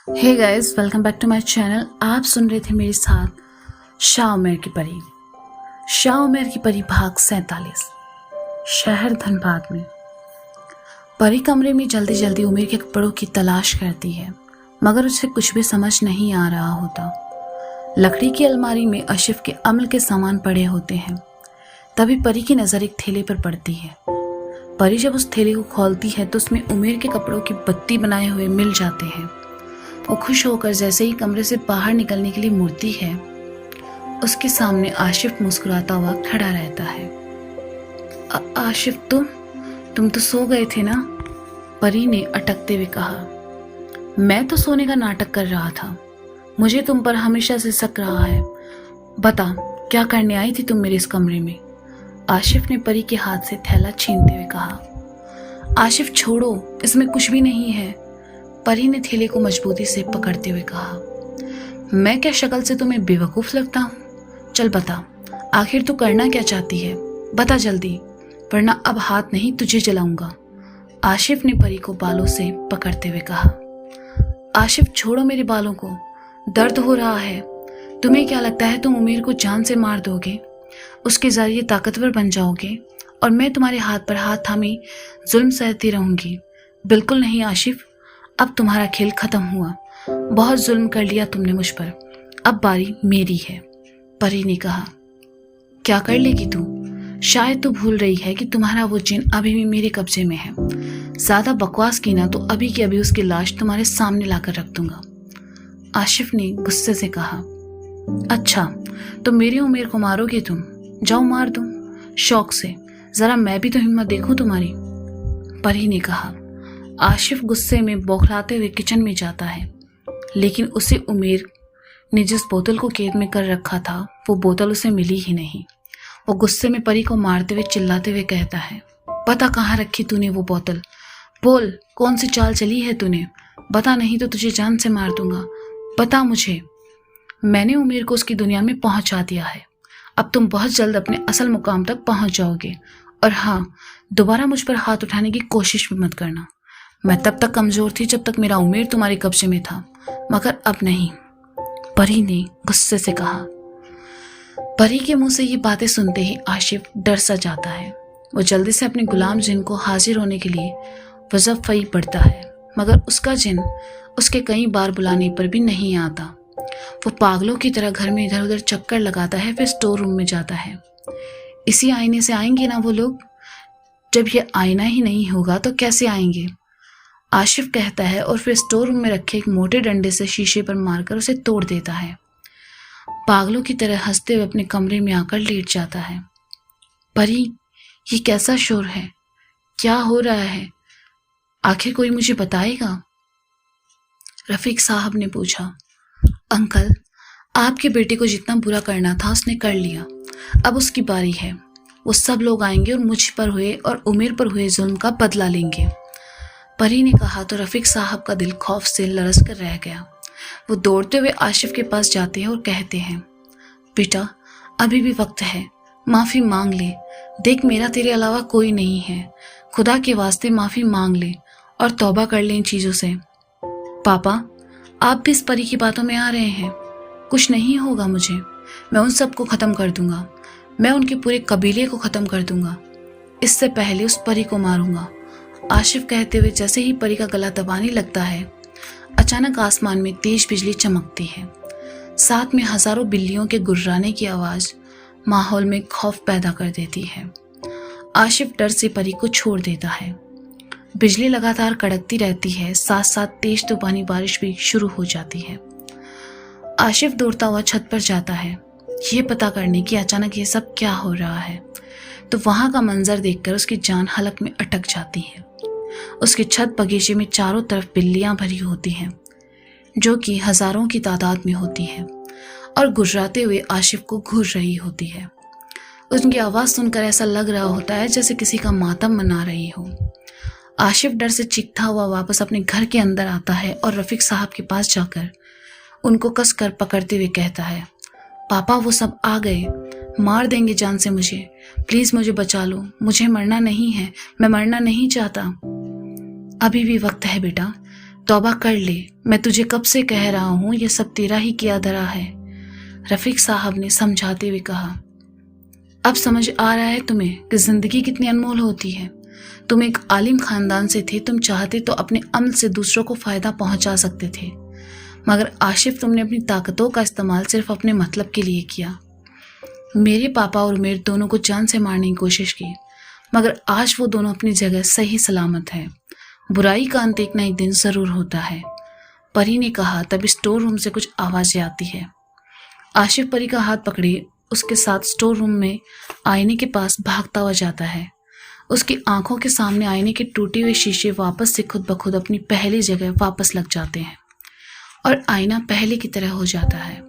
Hey guys, welcome back to my channel. आप सुन रहे थे मेरे साथ शाह उमर की परी। शाह उमर की परी भाग 47। शहर धनबाद में परी कमरे में जल्दी जल्दी उमर के कपड़ों की तलाश करती है, मगर उसे कुछ भी समझ नहीं आ रहा होता। लकड़ी की अलमारी में आशिफ के अमल के सामान पड़े होते हैं। तभी परी की नज़र एक थैले पर पड़ती है। परी जब उस थैले को खोलती है तो उसमें उमर के कपड़ों की बत्ती बनाए हुए मिल जाते हैं। वो खुश होकर जैसे ही कमरे से बाहर निकलने के लिए मुड़ती है, उसके सामने आशिफ मुस्कुराता हुआ खड़ा रहता है। आशिफ, तुम तो सो गए थे ना? परी ने अटकते हुए कहा। मैं तो सोने का नाटक कर रहा था। मुझे तुम पर हमेशा से शक रहा है। बता, क्या करने आई थी तुम मेरे इस कमरे में? आशिफ ने परी के हाथ से थैला छीनते हुए कहा। आशिफ छोड़ो, इसमें कुछ भी नहीं है। परी ने थैले को मजबूती से पकड़ते हुए कहा। मैं क्या शक्ल से तुम्हें बेवकूफ़ लगता हूँ? चल बता, आखिर तू करना क्या चाहती है? बता जल्दी, वरना अब हाथ नहीं तुझे जलाऊंगा। आशिफ ने परी को बालों से पकड़ते हुए कहा। आशिफ छोड़ो मेरे बालों को, दर्द हो रहा है। तुम्हें क्या लगता है तुम उमेर को जान से मार दोगे, उसके जरिए ताकतवर बन जाओगे और मैं तुम्हारे हाथ पर हाथ थामे जुल्म सहती रहूंगी? बिल्कुल नहीं आशिफ, अब तुम्हारा खेल खत्म हुआ। बहुत जुल्म कर लिया तुमने मुझ पर, अब बारी मेरी है। परी ने कहा। क्या कर लेगी तू? शायद तू भूल रही है कि तुम्हारा वो जिन अभी भी मेरे कब्जे में है। ज्यादा बकवास की ना तो अभी की अभी उसकी लाश तुम्हारे सामने लाकर रख दूंगा। आशिफ ने गुस्से से कहा। अच्छा, तो मेरी उमेर को मारोगे तुम? जाओ मार दो, शौक से। जरा मैं भी तो हिम्मत देखूं तुम्हारी। परी ने कहा। आशिफ गुस्से में बौखलाते हुए किचन में जाता है, लेकिन उसे उमेर ने जिस बोतल को कैद में कर रखा था वो बोतल उसे मिली ही नहीं। वो गुस्से में परी को मारते हुए चिल्लाते हुए कहता है। पता कहाँ रखी तूने वो बोतल? बोल, कौन सी चाल चली है तूने? बता, नहीं तो तुझे जान से मार दूंगा। बता मुझे। मैंने उमेर को उसकी दुनिया में पहुंचा दिया है। अब तुम बहुत जल्द अपने असल मुकाम तक पहुंच जाओगे। और हाँ, दोबारा मुझ पर हाथ उठाने की कोशिश भी मत करना। मैं तब तक कमजोर थी जब तक मेरा उमेर तुम्हारे कब्जे में था, मगर अब नहीं। परी ने गुस्से से कहा। परी के मुंह से ये बातें सुनते ही आशिफ डर सा जाता है। वो जल्दी से अपने गुलाम जिन को हाजिर होने के लिए वज़फ़ई पड़ता है, मगर उसका जिन उसके कई बार बुलाने पर भी नहीं आता। वो पागलों की तरह घर में इधर उधर चक्कर लगाता है, फिर स्टोर रूम में जाता है। इसी आईने से आएंगे ना वो लोग? जब ये आईना ही नहीं होगा तो कैसे आएंगे? आशिफ कहता है और फिर स्टोर रूम में रखे एक मोटे डंडे से शीशे पर मारकर उसे तोड़ देता है। पागलों की तरह हंसते हुए अपने कमरे में आकर लेट जाता है। परी, ये कैसा शोर है? क्या हो रहा है? आखिर कोई मुझे बताएगा? रफीक साहब ने पूछा। अंकल, आपके बेटे को जितना बुरा करना था उसने कर लिया। अब उसकी बारी है। वो सब लोग आएंगे और मुझ पर हुए और उमेर पर हुए जुल्म का बदला लेंगे। परी ने कहा तो रफीक साहब का दिल खौफ से लरस कर रह गया। वो दौड़ते हुए आशिफ के पास जाते हैं और कहते हैं। बेटा, अभी भी वक्त है, माफ़ी मांग ले। देख, मेरा तेरे अलावा कोई नहीं है। खुदा के वास्ते माफ़ी मांग ले और तौबा कर ले इन चीज़ों से। पापा, आप भी इस परी की बातों में आ रहे हैं? कुछ नहीं होगा मुझे। मैं उन सबको ख़त्म कर दूंगा। मैं उनके पूरे कबीले को ख़त्म कर दूंगा। इससे पहले उस परी को मारूंगा। आशिफ कहते हुए जैसे ही परी का गला दबाने लगता है, अचानक आसमान में तेज बिजली चमकती है। साथ में हजारों बिल्लियों के गुर्राने की आवाज माहौल में खौफ पैदा कर देती है। आशिफ डर से परी को छोड़ देता है। बिजली लगातार कड़कती रहती है, साथ साथ तेज तूफानी बारिश भी शुरू हो जाती है। आशिफ दौड़ता हुआ छत पर जाता है, ये पता करने की अचानक ये सब क्या हो रहा है। तो वहां का मंजर देखकर उसकी जान हलक में अटक जाती है। उसकी छत बगीचे में चारों तरफ बिल्लियां भरी होती हैं, जो कि हजारों की तादाद में होती हैं और गुर्राते हुए आशिफ को घूर रही होती है। उनकी आवाज़ सुनकर ऐसा लग रहा होता है जैसे किसी का मातम मना रही हो। आशिफ डर से चीखता हुआ वापस अपने घर के अंदर आता है और रफीक साहब के पास जाकर उनको कस कर पकड़ते हुए कहता है। पापा, वो सब आ गए, मार देंगे जान से मुझे। प्लीज़ मुझे बचा लो, मुझे मरना नहीं है, मैं मरना नहीं चाहता। अभी भी वक्त है बेटा, तौबा कर ले, मैं तुझे कब से कह रहा हूं ये सब तेरा ही किया धरा है, रफीक साहब ने समझाते हुए कहा। अब समझ आ रहा है तुम्हें कि जिंदगी कितनी अनमोल होती है। तुम एक आलिम खानदान से थे, तुम चाहते तो अपने अमल से दूसरों को फायदा पहुंचा सकते थे, मगर आशिफ तुमने अपनी ताकतों का इस्तेमाल सिर्फ अपने मतलब के लिए किया। मेरे पापा और उमेर दोनों को जान से मारने की कोशिश की, मगर आज वो दोनों अपनी जगह सही सलामत है। बुराई का अंत एक ना एक दिन जरूर होता है, परी ने कहा। तब स्टोर रूम से कुछ आवाजें आती है। आशिफ परी का हाथ पकड़े उसके साथ स्टोर रूम में आईने के पास भागता हुआ जाता है। उसकी आंखों के सामने आईने के टूटे हुए शीशे वापस से खुद ब खुद अपनी पहली जगह वापस लग जाते हैं और आईना पहले की तरह हो जाता है।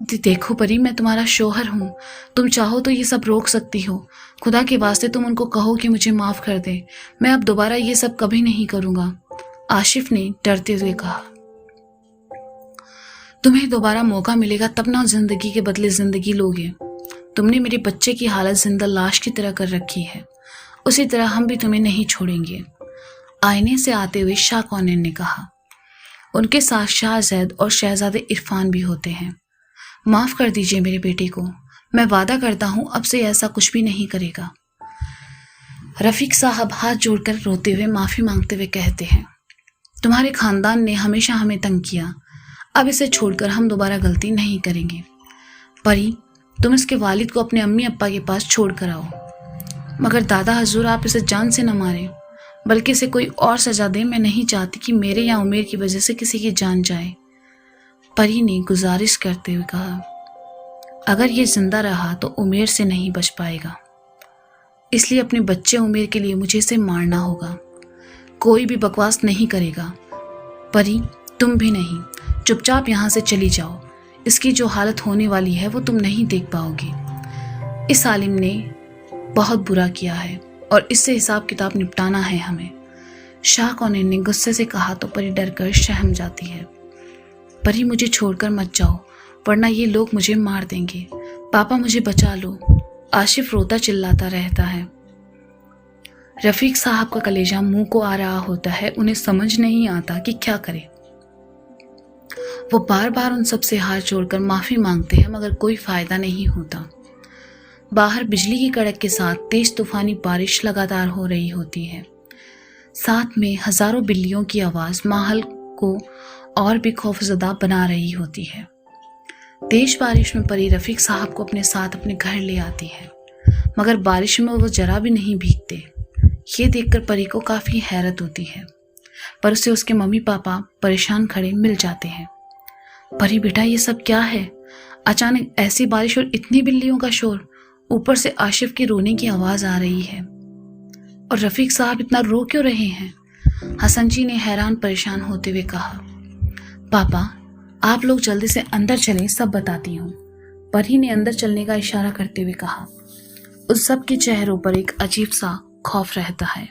देखो परी, मैं तुम्हारा शौहर हूँ, तुम चाहो तो ये सब रोक सकती हो। खुदा के वास्ते तुम उनको कहो कि मुझे माफ कर दे, मैं अब दोबारा ये सब कभी नहीं करूँगा, आशिफ ने डरते हुए कहा। तुम्हें दोबारा मौका मिलेगा तब ना जिंदगी के बदले जिंदगी लोगे। तुमने मेरे बच्चे की हालत जिंदा लाश की तरह कर रखी है, उसी तरह हम भी तुम्हें नहीं छोड़ेंगे, आईने से आते हुए शाह कौनेन ने कहा। उनके साथ शाह जैद और शहजादे इरफान भी होते हैं। माफ कर दीजिए मेरे बेटे को, मैं वादा करता हूं अब से ऐसा कुछ भी नहीं करेगा, रफीक साहब हाथ जोड़कर रोते हुए माफी मांगते हुए कहते हैं। तुम्हारे खानदान ने हमेशा हमें तंग किया, अब इसे छोड़कर हम दोबारा गलती नहीं करेंगे। परी, तुम इसके वालिद को अपने अम्मी अब्बा के पास छोड़ कर आओ, मगर दादा हजूर आप इसे जान से न मारें, बल्कि इसे कोई और सजा दें। मैं नहीं चाहती कि मेरे या उमेर की वजह से किसी की जान जाए, परी ने गुजारिश करते हुए कहा। अगर ये जिंदा रहा तो उमेर से नहीं बच पाएगा, इसलिए अपने बच्चे उमेर के लिए मुझे इसे मारना होगा। कोई भी बकवास नहीं करेगा। परी, तुम भी नहीं, चुपचाप यहाँ से चली जाओ, इसकी जो हालत होने वाली है वो तुम नहीं देख पाओगी। इस आलिम ने बहुत बुरा किया है और इससे हिसाब किताब निपटाना है हमें, शाह कौनेन ने गुस्से से कहा तो परी डर कर सहम जाती है। परी, मुझे छोड़कर मत जाओ, वरना ये लोग मुझे मार देंगे। पापा, मुझे बचा लो, आशिफ रोता चिल्लाता रहता है। रफीक साहब का कलेजा मुंह को आ रहा होता है, उन्हें समझ नहीं आता कि क्या करे। वो बार बार उन सबसे हाथ जोड़कर माफी मांगते हैं, मगर कोई फायदा नहीं होता। बाहर बिजली की कड़क के साथ तेज तूफानी बारिश लगातार हो रही होती है, साथ में हजारों बिल्लियों की आवाज माहौल को और भी खौफजदा बना रही होती है। तेज बारिश में परी रफीक साहब को अपने साथ अपने घर ले आती है, मगर बारिश में वो जरा भी नहीं भीगते। ये देखकर परी को काफी हैरत होती है, पर उसे उसके मम्मी पापा परेशान खड़े मिल जाते हैं। परी बेटा, ये सब क्या है? अचानक ऐसी बारिश और इतनी बिल्लियों का शोर, ऊपर से आशिफ के रोने की आवाज आ रही है। और रफीक साहब इतना रो क्यों रहे हैं? हसन जी ने हैरान परेशान होते हुए कहा। पापा, आप लोग जल्दी से अंदर चलें, सब बताती हूँ, परी ने अंदर चलने का इशारा करते हुए कहा। उस सब के चेहरों पर एक अजीब सा खौफ रहता है।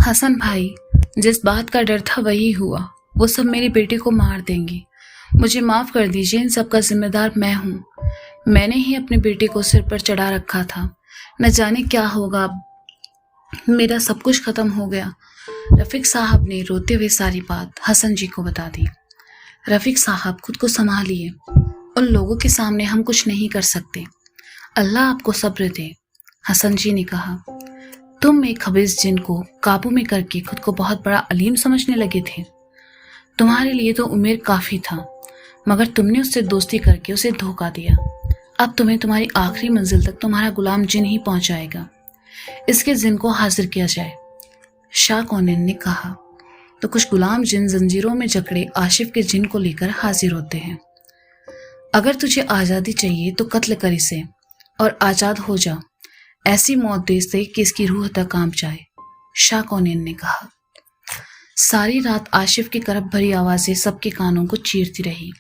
हसन भाई, जिस बात का डर था वही हुआ, वो सब मेरे बेटे को मार देंगे। मुझे माफ कर दीजिए, इन सब का जिम्मेदार मैं हूँ। मैंने ही अपने बेटे को सिर पर चढ़ा रखा था, न जाने क्या होगा, मेरा सब कुछ खत्म हो गया। रफीक साहब ने रोते हुए सारी बात हसन जी को बता दी। रफीक साहब, खुद को संभालिए, उन लोगों के सामने हम कुछ नहीं कर सकते, अल्लाह आपको सब्र दे, हसन जी ने कहा। तुम एक खबीस जिन को काबू में करके खुद को बहुत बड़ा अलीम समझने लगे थे। तुम्हारे लिए तो उमेर काफी था, मगर तुमने उससे दोस्ती करके उसे धोखा दिया। अब तुम्हें तुम्हारी आखिरी मंजिल तक तुम्हारा गुलाम जिन ही पहुंचाएगा। इसके जिन को हाजिर किया जाए, शाह कौनेन ने कहा। तो कुछ गुलाम जिन जंजीरों में जकड़े आशिफ के जिन को लेकर हाजिर होते हैं। अगर तुझे आज़ादी चाहिए तो कत्ल कर इसे और आज़ाद हो जा, ऐसी मौत दे से कि इसकी रूह तक कांप जाए, शाह कौनेन ने कहा। सारी रात आशिफ की करब भरी आवाजें सबके कानों को चीरती रही।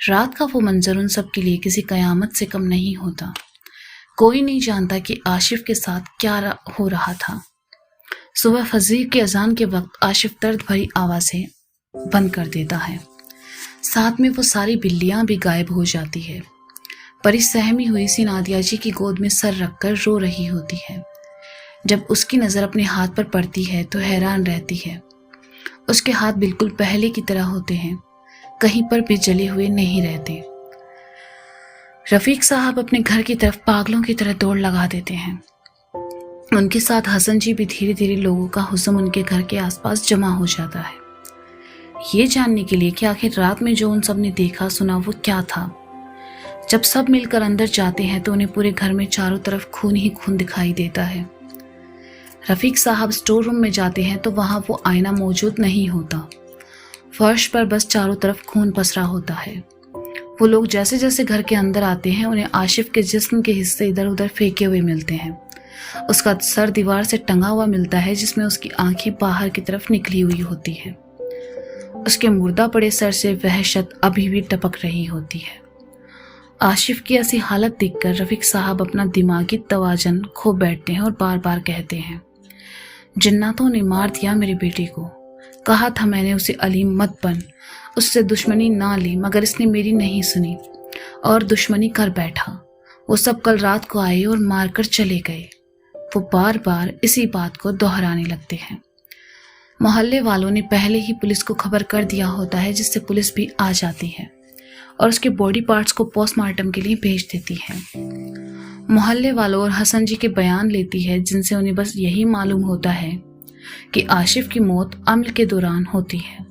रात का वो मंजर उन सब के लिए किसी कयामत से कम नहीं होता। कोई नहीं जानता कि आशिफ के साथ क्या हो रहा था। सुबह फजीर के अजान के वक्त आशिफ दर्द भरी आवाजें बंद कर देता है, साथ में वो सारी बिल्लियां भी गायब हो जाती है। परी सहमी हुई सी नादिया जी की गोद में सर रखकर रो रही होती है। जब उसकी नज़र अपने हाथ पर पड़ती है तो हैरान रहती है। उसके हाथ बिल्कुल पहले की तरह होते हैं, कहीं पर भी जले हुए नहीं रहते। रफीक साहब अपने घर की तरफ पागलों की तरह दौड़ लगा देते हैं। उनके साथ हसन जी भी धीरे धीरे लोगों का हुजूम उनके घर के आसपास जमा हो जाता है, ये जानने के लिए कि आखिर रात में जो उन सब ने देखा सुना वो क्या था। जब सब मिलकर अंदर जाते हैं तो उन्हें पूरे घर में चारों तरफ खून ही खून दिखाई देता है। रफीक साहब स्टोर रूम में जाते हैं तो वहां वो आईना मौजूद नहीं होता। फर्श पर बस चारों तरफ खून पसरा होता है। वो लोग जैसे जैसे घर के अंदर आते हैं उन्हें आशिफ के जिस्म के हिस्से इधर उधर फेंके हुए मिलते हैं। उसका सर दीवार से टंगा हुआ मिलता है, जिसमें उसकी आंखें बाहर की तरफ निकली हुई होती है। उसके मुर्दा पड़े सर से वहशत अभी भी टपक रही होती है। आशिफ की ऐसी हालत देखकर रफीक साहब अपना दिमागी तवाजन खो बैठते हैं और बार बार कहते हैं, जिन्नातों ने मार दिया मेरे बेटे को। कहा था मैंने उसे अलीम मत बन, उससे दुश्मनी ना ले, मगर इसने मेरी नहीं सुनी और दुश्मनी कर बैठा। वो सब कल रात को आए और मारकर चले गए। वो बार बार इसी बात को दोहराने लगते हैं। मोहल्ले वालों ने पहले ही पुलिस को खबर कर दिया होता है, जिससे पुलिस भी आ जाती है और उसके बॉडी पार्ट्स को पोस्टमार्टम के लिए भेज देती है। मोहल्ले वालों और हसन जी के बयान लेती है, जिनसे उन्हें बस यही मालूम होता है कि आशिफ की मौत अम्ल के दौरान होती है,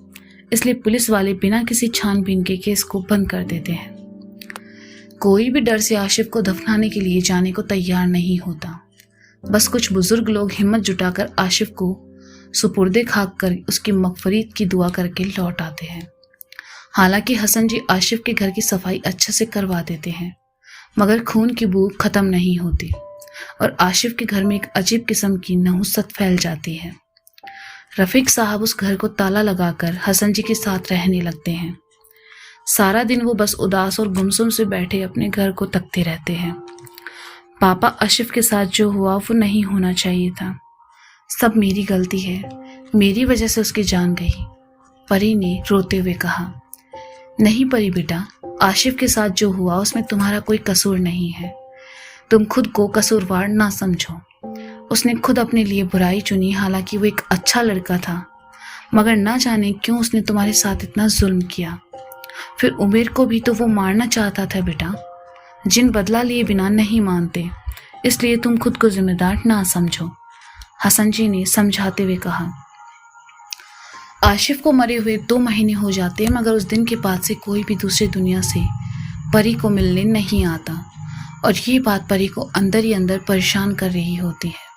इसलिए पुलिस वाले बिना किसी छानबीन के केस को बंद कर देते हैं। कोई भी डर से आशिफ को दफनाने के लिए जाने को तैयार नहीं होता। बस कुछ बुजुर्ग लोग हिम्मत जुटाकर आशिफ को सुपुर्दे खाक कर उसकी मगफरत की दुआ करके लौट आते हैं। हालांकि हसन जी आशिफ के घर की सफाई अच्छे से करवा देते हैं, मगर खून की बू खत्म नहीं होती और आशिफ के घर में एक अजीब किस्म की नहुसत फैल जाती है। रफीक साहब उस घर को ताला लगाकर हसन जी के साथ रहने लगते हैं। सारा दिन वो बस उदास और गुमसुम से बैठे अपने घर को तकते रहते हैं। पापा आशिफ के साथ जो हुआ वो नहीं होना चाहिए था। सब मेरी गलती है, मेरी वजह से उसकी जान गई, परी ने रोते हुए कहा। नहीं परी बेटा, आशिफ के साथ जो हुआ उसमें तुम्हारा कोई कसूर नहीं है। तुम खुद को कसूरवार ना समझो। उसने खुद अपने लिए बुराई चुनी, हालांकि वो एक अच्छा लड़का था, मगर ना जाने क्यों उसने तुम्हारे साथ इतना जुल्म किया। फिर उमेर को भी तो वो मारना चाहता था बेटा। जिन बदला लिए बिना नहीं मानते, इसलिए तुम खुद को जिम्मेदार ना समझो, हसन जी ने समझाते हुए कहा। आशिफ को मरे हुए 2 महीने हो जाते हैं, मगर उस दिन के बाद से कोई भी दूसरी दुनिया से परी को मिलने नहीं आता और ये बात परी को अंदर ही अंदर परेशान कर रही होती है।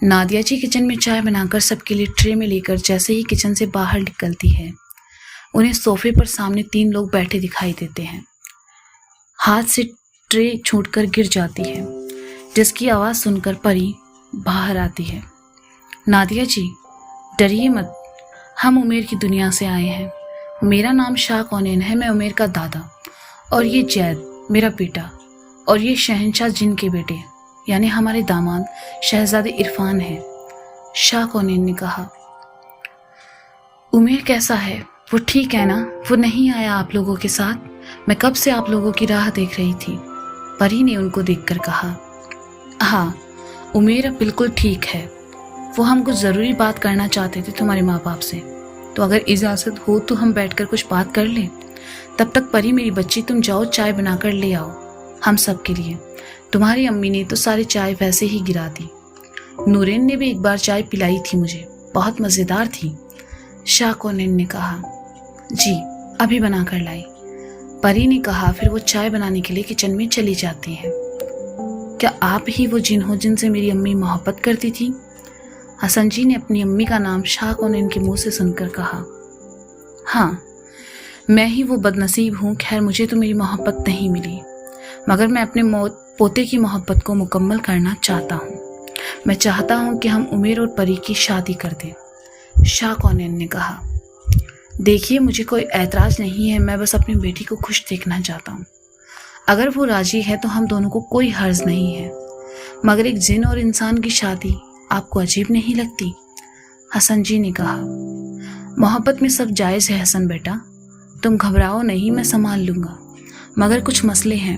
नादिया जी किचन में चाय बनाकर सबके लिए ट्रे में लेकर जैसे ही किचन से बाहर निकलती है, उन्हें सोफे पर सामने 3 लोग बैठे दिखाई देते हैं। हाथ से ट्रे छूटकर गिर जाती है, जिसकी आवाज़ सुनकर परी बाहर आती है। नादिया जी, डरिए मत, हम उमेर की दुनिया से आए हैं। मेरा नाम शाह कौनैन है, मैं उमेर का दादा, और ये जैद मेरा बेटा, और ये शहंशाह जिन के बेटे यानी हमारे दामाद शहजादे इरफान हैं, शाह कौनैन ने कहा। उमेर कैसा है? वो ठीक है ना? वो नहीं आया आप लोगों के साथ? मैं कब से आप लोगों की राह देख रही थी, परी ने उनको देखकर कहा। हाँ, उमेर अब बिल्कुल ठीक है। वो हम कुछ ज़रूरी बात करना चाहते थे तुम्हारे माँ बाप से, तो अगर इजाज़त हो तो हम बैठकर कुछ बात कर लें। तब तक परी मेरी बच्ची, तुम जाओ चाय बनाकर ले आओ हम सब के लिए। तुम्हारी अम्मी ने तो सारी चाय वैसे ही गिरा दी। नूरेन ने भी एक बार चाय पिलाई थी मुझे, बहुत मज़ेदार थी, शाह कौनैन ने कहा। जी, अभी बना कर लाई, परी ने कहा। फिर वो चाय बनाने के लिए किचन में चली जाती हैं। क्या आप ही वो जिन हो जिनसे मेरी अम्मी मोहब्बत करती थी? हसन जी ने अपनी अम्मी का नाम शाह कौनैन के मुंह से सुनकर कहा। हाँ, मैं ही वो बदनसीब हूँ। खैर, मुझे तो मेरी मोहब्बत नहीं मिली, मगर मैं अपने पोते की मोहब्बत को मुकम्मल करना चाहता हूँ। मैं चाहता हूँ कि हम उमेर और परी की शादी कर दें, शाह कौनैन ने कहा। देखिए, मुझे कोई ऐतराज़ नहीं है, मैं बस अपनी बेटी को खुश देखना चाहता हूँ। अगर वो राजी है तो हम दोनों को कोई हर्ज नहीं है, मगर एक जिन और इंसान की शादी आपको अजीब नहीं लगती? हसन जी ने कहा। मोहब्बत में सब जायज़ है हसन बेटा, तुम घबराओ नहीं, मैं संभाल लूँगा, मगर कुछ मसले हैं,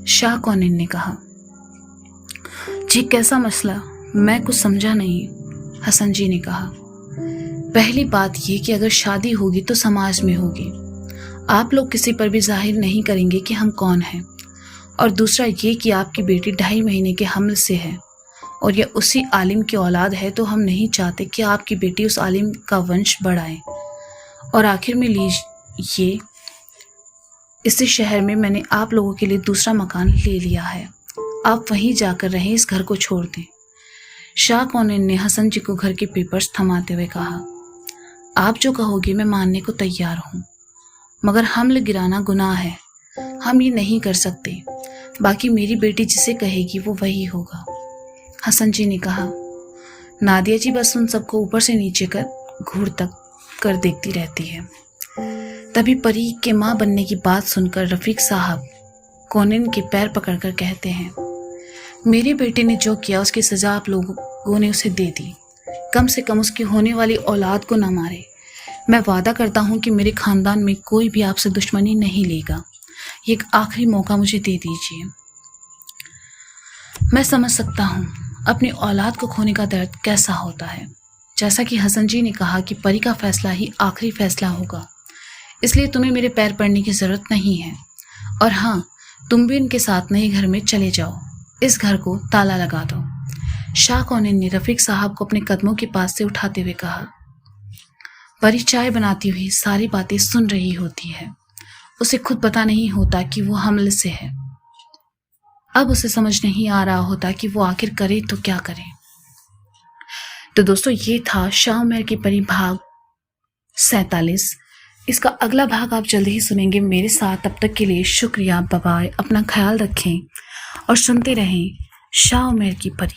शाह कौनैन ने कहा। जी, कैसा मसला? मैं कुछ समझा नहीं, हसन जी ने कहा। पहली बात ये कि अगर शादी होगी तो समाज में होगी। आप लोग किसी पर भी जाहिर नहीं करेंगे कि हम कौन हैं। और दूसरा ये कि आपकी बेटी 2.5 महीने के हमल से है और यह उसी आलिम की औलाद है, तो हम नहीं चाहते कि आपकी बेटी उस आलिम का वंश बढ़ाए। और आखिर में लीजिए, इसी शहर में मैंने आप लोगों के लिए दूसरा मकान ले लिया है। आप वहीं जाकर रहें, इस घर को छोड़ दें। शाह कौनेन ने हसन जी को घर के पेपर्स थमाते हुए कहा, आप जो कहोगे मैं मानने को तैयार हूँ, मगर हमल गिराना गुनाह है, हम ये नहीं कर सकते। बाकी मेरी बेटी जिसे कहेगी वो वही होगा। हसन जी ने कहा। नादिया जी बस उन सबको ऊपर से नीचे कर घूर तक कर देखती रहती है। तभी परी के माँ बनने की बात सुनकर रफीक साहब कौनेन के पैर पकड़कर कहते हैं, मेरे बेटे ने जो किया उसकी सजा आप लोगों ने उसे दे दी। कम से कम उसकी होने वाली औलाद को ना मारे। मैं वादा करता हूँ कि मेरे खानदान में कोई भी आपसे दुश्मनी नहीं लेगा। ये एक आखिरी मौका मुझे दे दीजिए। मैं समझ सकता हूँ अपनी औलाद को खोने का दर्द कैसा होता है। जैसा कि हसन जी ने कहा कि परी का फैसला ही आखिरी फैसला होगा, इसलिए तुम्हें मेरे पैर पड़ने की ज़रूरत नहीं है। और हाँ, तुम भी इनके साथ नए घर में चले जाओ, इस घर को ताला लगा दो। शाह कौनेन ने रफीक साहब को अपने कदमों के पास से उठाते हुए कहा। परी चाय बनाती हुई सारी बातें सुन रही होती है। उसे खुद पता नहीं होता कि वो हमल से है। अब उसे समझ नहीं आ रहा होता कि वो आखिर करे तो क्या करे। तो दोस्तों, ये था शाह की परी भाग 47। इसका अगला भाग आप जल्दी ही सुनेंगे मेरे साथ। तब तक के लिए शुक्रिया, बाय बाय, अपना ख्याल रखें और सुनते रहें शाह की परी।